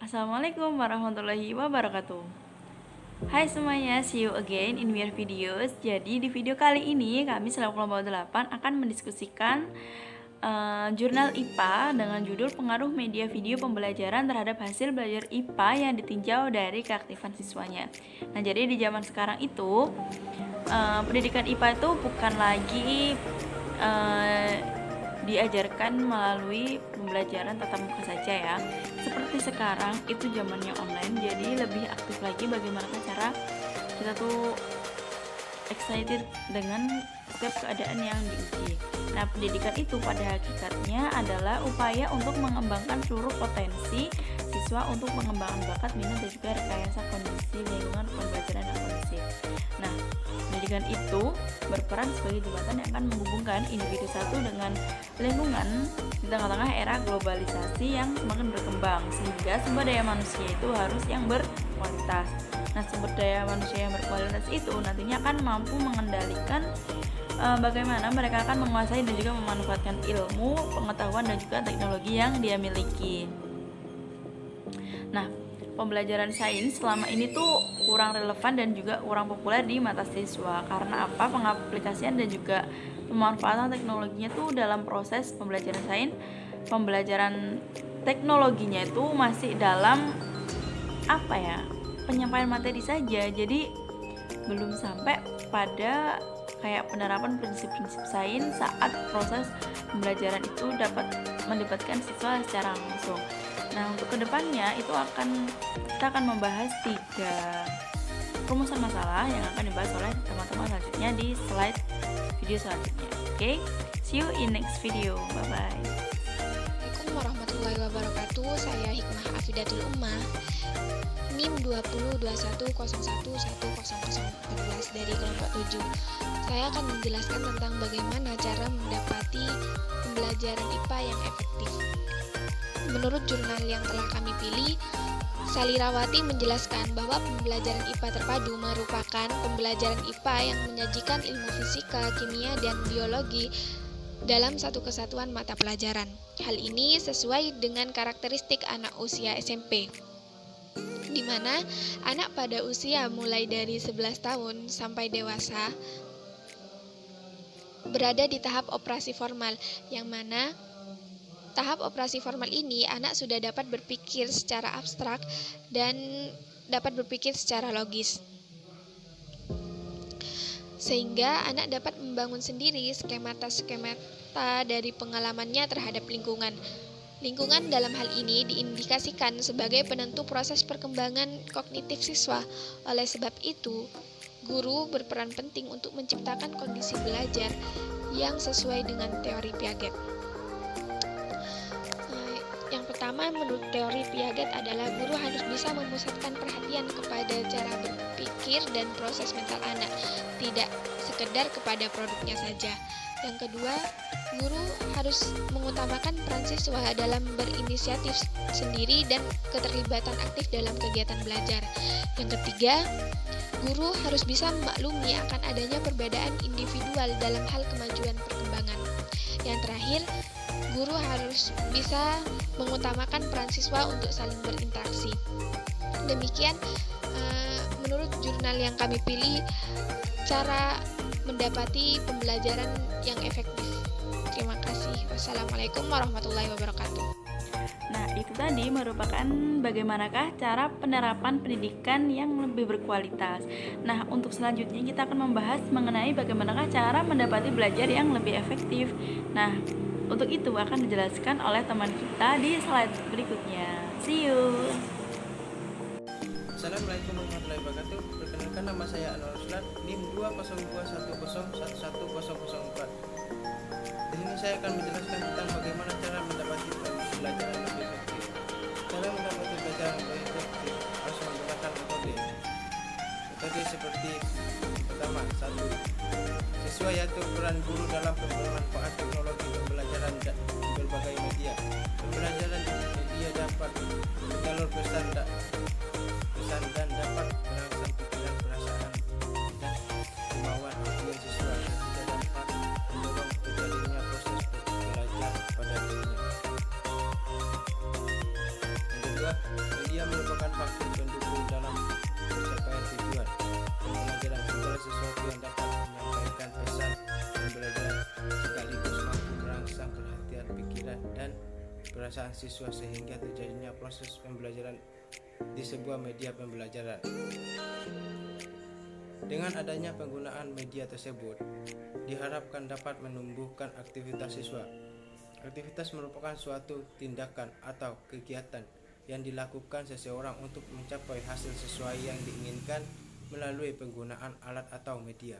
Assalamualaikum warahmatullahi wabarakatuh. Hai semuanya, see you again in my videos. Jadi di video kali ini kami selaku kelompok 8 akan mendiskusikan jurnal IPA dengan judul pengaruh media video pembelajaran terhadap hasil belajar IPA yang ditinjau dari keaktifan siswanya. Nah, jadi di zaman sekarang itu pendidikan IPA itu bukan lagi diajarkan melalui pembelajaran tatap muka saja ya. Seperti sekarang itu zamannya online, jadi lebih aktif lagi bagaimana cara kita tuh excited dengan setiap keadaan yang diuji. Nah, pendidikan itu pada hakikatnya adalah upaya untuk mengembangkan seluruh potensi siswa untuk mengembangkan bakat, minat, dan juga rekayasa kondisi lingkungan pembelajaran yang kondusif. Nah, pendidikan itu berperan sebagai jembatan yang akan menghubungkan individu satu dengan lingkungan di tengah-tengah era globalisasi yang semakin berkembang, sehingga sumber daya manusia itu harus yang berkualitas. Nah, sumber daya manusia yang berkualitas itu nantinya akan mampu mengendalikan bagaimana mereka akan menguasai dan juga memanfaatkan ilmu, pengetahuan, dan juga teknologi yang dia miliki. Nah, pembelajaran sains selama ini tuh kurang relevan dan juga kurang populer di mata siswa. Karena apa? Pengaplikasian dan juga pemanfaatan teknologinya tuh dalam proses pembelajaran sains, pembelajaran teknologinya itu masih dalam penyampaian materi saja. Jadi belum sampai pada kayak penerapan prinsip-prinsip sains saat proses pembelajaran itu dapat melibatkan siswa secara langsung. Nah, untuk kedepannya itu kita akan membahas 3 rumusan masalah yang akan dibahas oleh teman-teman selanjutnya di slide video selanjutnya. Oke, see you in next video. Bye bye. Assalamualaikum warahmatullahi wabarakatuh. Saya Hikmah Afidatul Ummah, NIM 2021011014 dari kelompok 7. Saya akan menjelaskan tentang bagaimana cara mendapati pembelajaran IPA yang efektif. Menurut jurnal yang telah kami pilih, Salirawati menjelaskan bahwa pembelajaran IPA terpadu merupakan pembelajaran IPA yang menyajikan ilmu fisika, kimia, dan biologi dalam satu kesatuan mata pelajaran. Hal ini sesuai dengan karakteristik anak usia SMP, di mana anak pada usia mulai dari 11 tahun sampai dewasa berada di tahap operasi formal, yang mana tahap operasi formal ini anak sudah dapat berpikir secara abstrak dan dapat berpikir secara logis, sehingga anak dapat membangun sendiri skemata dari pengalamannya terhadap lingkungan. Lingkungan dalam hal ini diindikasikan sebagai penentu proses perkembangan kognitif siswa. Oleh sebab itu, guru berperan penting untuk menciptakan kondisi belajar yang sesuai dengan teori Piaget. Yang pertama, menurut teori Piaget adalah guru harus bisa memusatkan perhatian kepada cara berpikir dan proses mental anak, tidak sekedar kepada produknya saja. Yang kedua, guru harus mengutamakan peran siswa dalam berinisiatif sendiri dan keterlibatan aktif dalam kegiatan belajar. Yang ketiga, guru harus bisa memaklumi akan adanya perbedaan individual dalam hal kemajuan perkembangan. Yang terakhir, guru harus bisa mengutamakan peran siswa untuk saling berinteraksi. Demikian menurut jurnal yang kami pilih, cara mendapati pembelajaran yang efektif. Terima kasih. Wassalamualaikum warahmatullahi wabarakatuh. Nah, itu tadi merupakan bagaimanakah cara penerapan pendidikan yang lebih berkualitas. Nah, untuk selanjutnya kita akan membahas mengenai bagaimanakah cara mendapati belajar yang lebih efektif. Nah, untuk itu akan dijelaskan oleh teman kita di slide berikutnya. See you. Assalamualaikum warahmatullahi wabarakatuh. Perkenalkan, nama saya Anwar Ruslan, NIM 20210101004. Di sini saya akan menjelaskan tentang bagaimana cara mendapati pembelajaran lebih efektif. Cara mendapati pembelajaran lebih efektif harus menggunakan metode seperti pertama, 1. Sesuai yaitu peran guru dalam pemanfaatan teknologi pembelajaran di berbagai media. Pembelajaran di media dapat menjalur pesan dan dapat merangsang pikiran, perasaan, dan kemauan audiens siswa yang tidak dapat mendorong terjadinya proses belajar pada dirinya. Yang kedua, media perasaan siswa sehingga terjadinya proses pembelajaran di sebuah media pembelajaran. Dengan adanya penggunaan media tersebut, diharapkan dapat menumbuhkan aktivitas siswa. Aktivitas merupakan suatu tindakan atau kegiatan yang dilakukan seseorang untuk mencapai hasil sesuai yang diinginkan melalui penggunaan alat atau media.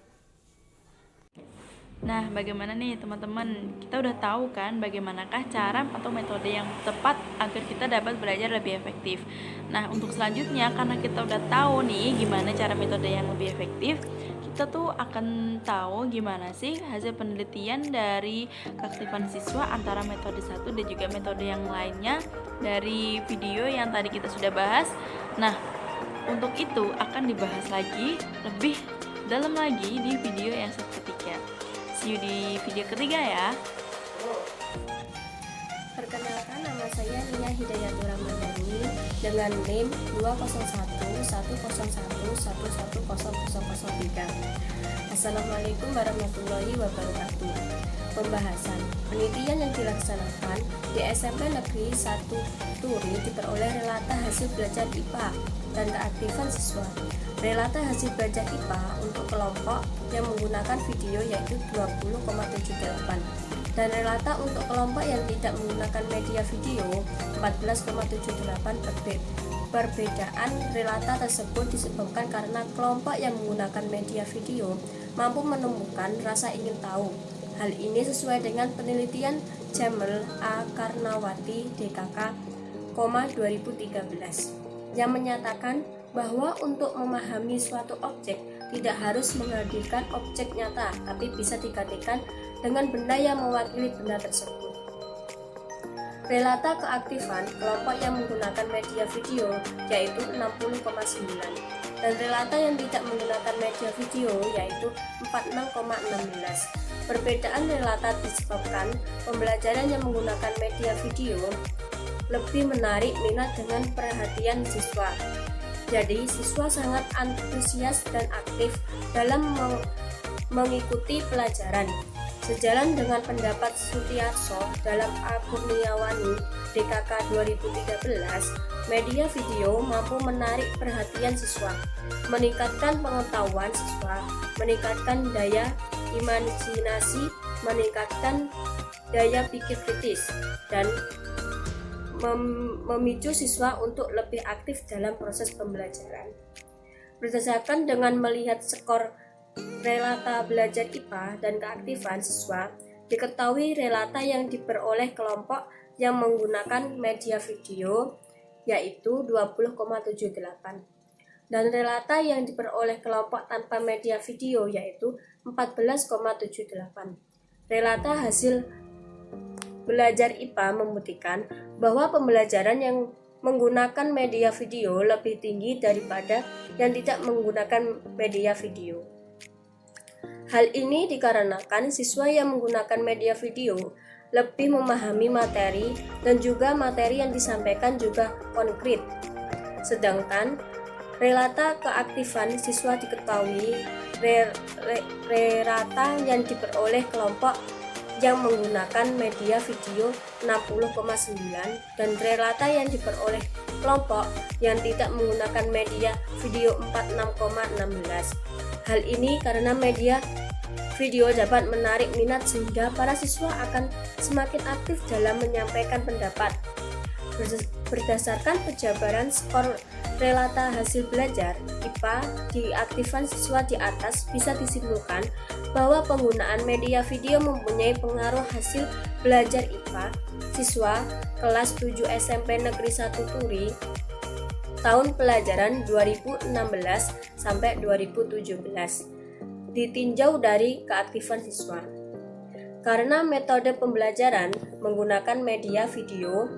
Nah, bagaimana nih teman-teman? Kita udah tahu kan bagaimanakah cara atau metode yang tepat agar kita dapat belajar lebih efektif. Nah, untuk selanjutnya karena kita udah tahu nih gimana cara metode yang lebih efektif, kita tuh akan tahu gimana sih hasil penelitian dari keaktifan siswa antara metode satu dan juga metode yang lainnya dari video yang tadi kita sudah bahas. Nah, untuk itu akan dibahas lagi lebih dalam lagi di video yang ketiga. See you di video ketiga ya. Perkenalkan, nama saya Nia Hidayatul Ramadhani dengan NIM 2011011110003. Assalamualaikum warahmatullahi wabarakatuh. Pembahasan penelitian yang dilaksanakan di SMP Negeri 1 Turi diperoleh relata hasil belajar IPA dan keaktifan siswa. Relata hasil belajar IPA untuk kelompok yang menggunakan video yaitu 20,78 dan relata untuk kelompok yang tidak menggunakan media video 14,78. Perbedaan relata tersebut disebabkan karena kelompok yang menggunakan media video mampu menumbuhkan rasa ingin tahu. Hal ini sesuai dengan penelitian Jamel A. Karnawati DKK, 2013 yang menyatakan bahwa untuk memahami suatu objek tidak harus menghadirkan objek nyata, tapi bisa digantikan dengan benda yang mewakili benda tersebut. Relata keaktifan kelompok yang menggunakan media video yaitu 60,9 dan relata yang tidak menggunakan media video yaitu 46,16. Perbedaan relata disebabkan pembelajaran yang menggunakan media video lebih menarik minat dengan perhatian siswa. Jadi, siswa sangat antusias dan aktif dalam mengikuti pelajaran. Sejalan dengan pendapat Sutiarso dalam A. Kurniawani DKK 2013, media video mampu menarik perhatian siswa, meningkatkan pengetahuan siswa, meningkatkan daya imajinasi, meningkatkan daya pikir kritis, dan memicu siswa untuk lebih aktif dalam proses pembelajaran. Berdasarkan dengan melihat skor relata belajar IPA dan keaktifan siswa, diketahui relata yang diperoleh kelompok yang menggunakan media video yaitu 20,78 dan relata yang diperoleh kelompok tanpa media video yaitu 14,78. Relata hasil belajar IPA membuktikan bahwa pembelajaran yang menggunakan media video lebih tinggi daripada yang tidak menggunakan media video. Hal ini dikarenakan siswa yang menggunakan media video lebih memahami materi dan juga materi yang disampaikan juga konkret. Sedangkan relata keaktifan siswa diketahui relata yang diperoleh kelompok yang menggunakan media video 60,9 dan relata yang diperoleh kelompok yang tidak menggunakan media video 46,16. Hal ini karena media video dapat menarik minat sehingga para siswa akan semakin aktif dalam menyampaikan pendapat. Berdasarkan penjabaran skor relata hasil belajar IPA di aktifan siswa di atas, bisa disimpulkan bahwa penggunaan media video mempunyai pengaruh hasil belajar IPA siswa kelas 7 SMP Negeri 1 Turi tahun pelajaran 2016 sampai 2017 ditinjau dari keaktifan siswa. Karena metode pembelajaran menggunakan media video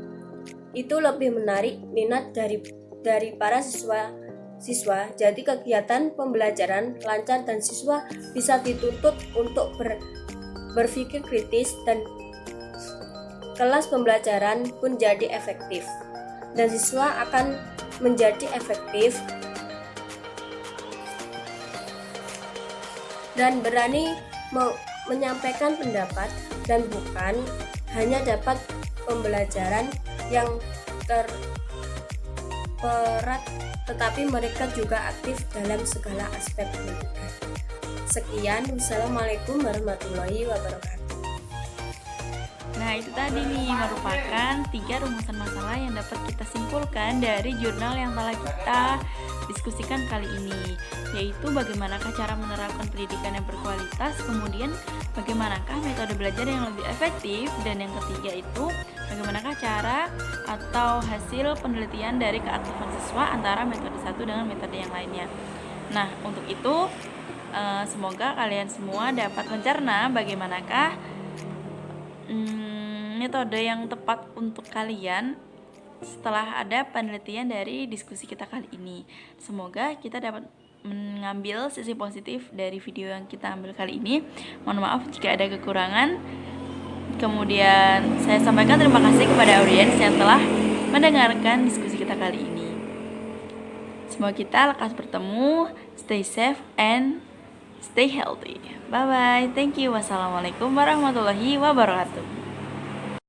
itu lebih menarik minat dari para siswa, jadi kegiatan pembelajaran lancar dan siswa bisa dituntut untuk berpikir kritis dan kelas pembelajaran pun jadi efektif dan siswa akan menjadi efektif dan berani menyampaikan pendapat dan bukan hanya dapat pembelajaran yang terperat, tetapi mereka juga aktif dalam segala aspek pendidikan. Sekian, wassalamualaikum warahmatullahi wabarakatuh. Nah, itu tadi nih merupakan 3 rumusan masalah yang dapat kita simpulkan dari jurnal yang telah kita diskusikan kali ini, yaitu bagaimanakah cara menerapkan pendidikan yang berkualitas, kemudian bagaimanakah metode belajar yang lebih efektif, dan yang ketiga itu bagaimanakah cara atau hasil penelitian dari keaktifan siswa antara metode satu dengan metode yang lainnya. Nah, untuk itu semoga kalian semua dapat mencerna bagaimanakah metode yang tepat untuk kalian setelah ada penelitian dari diskusi kita kali ini. Semoga kita dapat mengambil sisi positif dari video yang kita ambil kali ini. Mohon maaf jika ada kekurangan. Kemudian saya sampaikan terima kasih kepada audiens yang telah mendengarkan diskusi kita kali ini. Semoga kita lekas bertemu. Stay safe and stay healthy. Bye bye. Thank you. Wassalamualaikum warahmatullahi wabarakatuh.